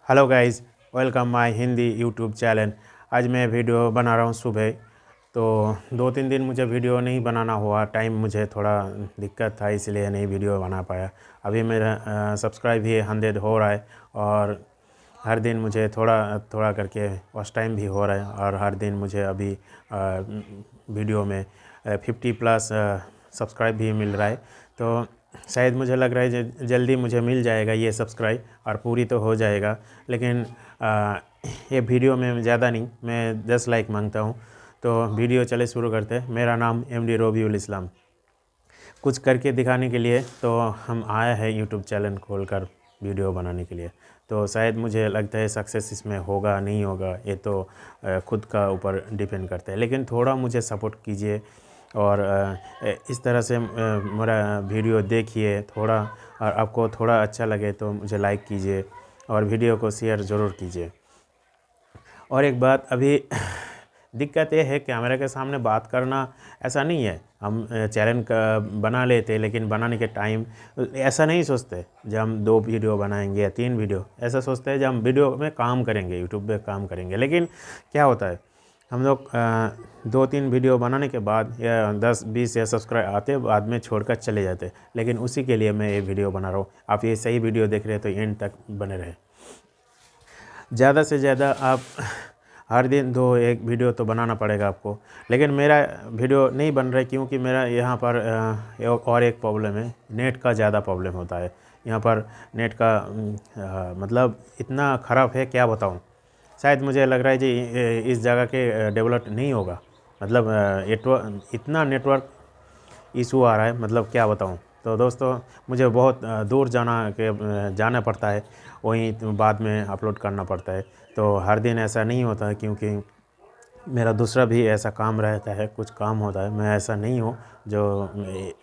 Hello guys, welcome my Hindi YouTube channel. आज मैं video बना रहा हूँ सुबह। तो 2-3 दिन मुझे वीडियो नहीं बनाना हुआ, टाइम मुझे थोड़ा दिक्कत था, इसलिए नहीं वीडियो बना पाया। अभी मेरा सब्सक्राइब भी 100 हो रहा है और हर दिन मुझे थोड़ा थोड़ा करके वॉच टाइम भी हो रहा है और हर दिन मुझे अभी वीडियो में 50 प्लस सब्सक्राइब भी मिल रहा है। तो शायद मुझे लग रहा है जल्दी मुझे मिल जाएगा ये सब्सक्राइब और पूरी तो हो जाएगा। लेकिन ये वीडियो में ज़्यादा नहीं, मैं 10 लाइक मांगता हूँ। तो वीडियो चले शुरू करते हैं। मेरा नाम MD रबीउल इस्लाम। कुछ करके दिखाने के लिए तो हम आए हैं यूट्यूब चैनल खोलकर वीडियो बनाने के लिए। तो शायद मुझे लगता है सक्सेस इसमें होगा नहीं होगा, ये तो खुद का ऊपर डिपेंड करता है। लेकिन थोड़ा मुझे सपोर्ट कीजिए और इस तरह से मेरा वीडियो देखिए थोड़ा, और आपको थोड़ा अच्छा लगे तो मुझे लाइक कीजिए और वीडियो को शेयर ज़रूर कीजिए। और एक बात, अभी दिक्कत ये है कैमरा के सामने बात करना ऐसा नहीं है। हम चैनल का बना लेते, लेकिन बनाने के टाइम ऐसा नहीं सोचते जब हम 2 वीडियो बनाएंगे या 3 वीडियो, ऐसा सोचते हैं जब हम वीडियो में काम करेंगे, यूट्यूब पे काम करेंगे। लेकिन क्या होता है, हम लोग 2-3 वीडियो बनाने के बाद या 10-20 या सब्सक्राइब आते बाद में छोड़कर चले जाते। लेकिन उसी के लिए मैं ये वीडियो बना रहा हूँ। आप ये सही वीडियो देख रहे हैं तो एंड तक बने रहे। ज़्यादा से ज़्यादा आप हर दिन 2-1 वीडियो तो बनाना पड़ेगा आपको। लेकिन मेरा वीडियो नहीं बन रहा है क्योंकि मेरा यहाँ पर और एक प्रॉब्लम है, नेट का ज़्यादा प्रॉब्लम होता है। यहाँ पर नेट का मतलब इतना ख़राब है, क्या बताऊँ। शायद मुझे लग रहा है जी इस जगह के डेवलप नहीं होगा। मतलब इतना नेटवर्क इशू आ रहा है, मतलब क्या बताऊँ। तो दोस्तों, मुझे बहुत दूर जाना पड़ता है, वहीं बाद में अपलोड करना पड़ता है। तो हर दिन ऐसा नहीं होता है क्योंकि मेरा दूसरा भी ऐसा काम रहता है, कुछ काम होता है। मैं ऐसा नहीं हूँ जो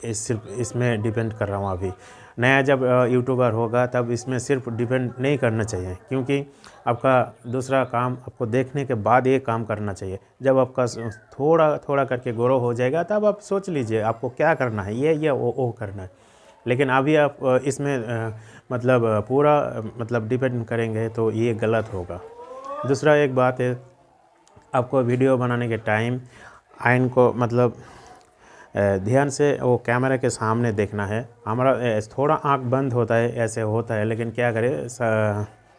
सिर्फ इसमें डिपेंड कर रहा हूँ। अभी नया जब यूट्यूबर होगा तब इसमें सिर्फ डिपेंड नहीं करना चाहिए, क्योंकि आपका दूसरा काम आपको देखने के बाद ये काम करना चाहिए। जब आपका थोड़ा थोड़ा करके ग्रो हो जाएगा तब आप सोच लीजिए आपको क्या करना है, ये वो करना है। लेकिन अभी आप इसमें मतलब पूरा मतलब डिपेंड करेंगे तो ये गलत होगा। दूसरा एक बात है, आपको वीडियो बनाने के टाइम आइन को मतलब ध्यान से वो कैमरा के सामने देखना है। हमारा थोड़ा आंख बंद होता है, ऐसे होता है, लेकिन क्या करें,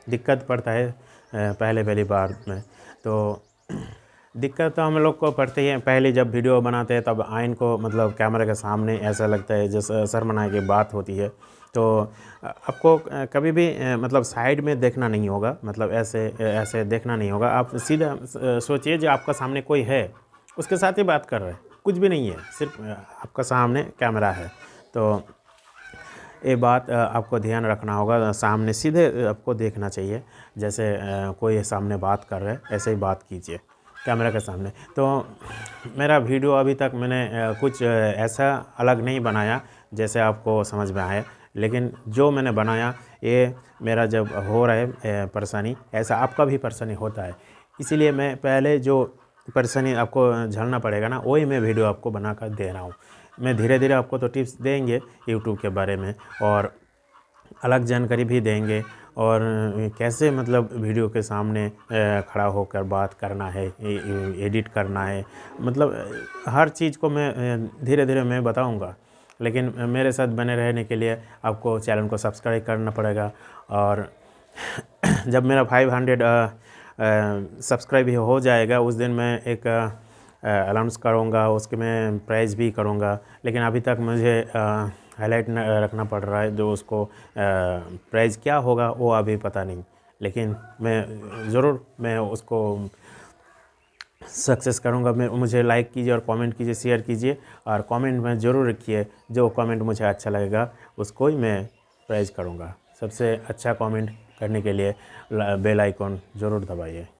दिक्कत पड़ता है पहली बार में। तो दिक्कत तो हम लोग को पड़ती है पहले जब वीडियो बनाते हैं, तब आइन को मतलब कैमरा के सामने ऐसा लगता है जैसे शर्मनाने की बात होती है। तो आपको कभी भी मतलब साइड में देखना नहीं होगा, मतलब ऐसे देखना नहीं होगा। आप सीधा सोचिए जो आपका सामने कोई है, उसके साथ ही बात कर रहे हैं, कुछ भी नहीं है, सिर्फ आपका सामने कैमरा है। तो ये बात आपको ध्यान रखना होगा। सामने सीधे आपको देखना चाहिए, जैसे कोई सामने बात कर रहे हैं ऐसे ही बात कीजिए कैमरा के सामने। तो मेरा वीडियो अभी तक मैंने कुछ ऐसा अलग नहीं बनाया जैसे आपको समझ में आए, लेकिन जो मैंने बनाया ये मेरा जब हो रहा है परेशानी, ऐसा आपका भी परेशानी होता है। इसीलिए मैं पहले जो परेशानी आपको झेलना पड़ेगा ना, वही मैं वीडियो आपको बना कर दे रहा हूँ। मैं धीरे धीरे आपको तो टिप्स देंगे यूट्यूब के बारे में, और अलग जानकारी भी देंगे, और कैसे मतलब वीडियो के सामने खड़ा होकर बात करना है, एडिट करना है, मतलब हर चीज़ को मैं धीरे धीरे मैं बताऊंगा। लेकिन मेरे साथ बने रहने के लिए आपको चैनल को सब्सक्राइब करना पड़ेगा। और जब मेरा 500 सब्सक्राइब हो जाएगा उस दिन मैं एक अनाउंस करूँगा, उसके मैं प्राइज़ भी करूँगा। लेकिन अभी तक मुझे हाईलाइट रखना पड़ रहा है, जो उसको प्राइज़ क्या होगा वो अभी पता नहीं। लेकिन मैं उसको सक्सेस करूँगा। मुझे लाइक कीजिए और कमेंट कीजिए, शेयर कीजिए, और कमेंट में ज़रूर रखिए। जो कमेंट मुझे अच्छा लगेगा उसको ही मैं प्राइज़ करूँगा। सबसे अच्छा कमेंट करने के लिए बेल आइकॉन ज़रूर दबाइए।